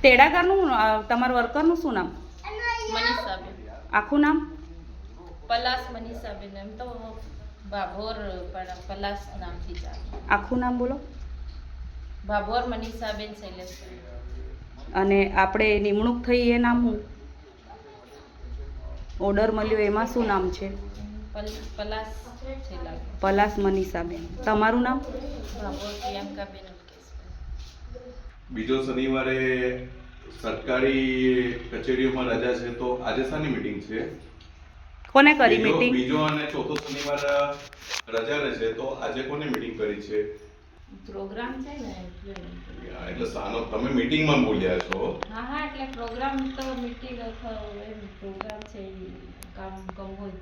તેડાગરનું તમારા વર્કરનું શું નામ? મનીષાબેન. આખું નામ? પલાસ મનીષાબેન. એમ તો ભાભોર પલાસ નામથી ચાલે. આખું નામ બોલો. ભાભોર મનીષાબેન શૈલેષભાઈ. અને આપણે નિમણૂક થઈ એ નામ શું? ઓર્ડર મળ્યો એમાં શું નામ છે? પલાસ છે લાગે. પલાસ મનીષાબેન. તમારું નામ? ભાભોર પ્રિયંકાબેન અલ્કેશભાઈ. બીજો શનિવારે સરકારી કચેરીઓમાં રજા છે, તો આજે શાની મીટિંગ છે? કોને કરી મીટિંગ? બીજો અને ચોથો શનિવાર રજા રહેશે, તો આજે કોને મીટિંગ કરી છે? પ્રોગ્રામ છે ને એટલે સાનો તમે મીટિંગમાં બોલ્યા છો. હા એટલે પ્રોગ્રામ તો મીટિંગ પ્રોગ્રામ છે, કામ હોય.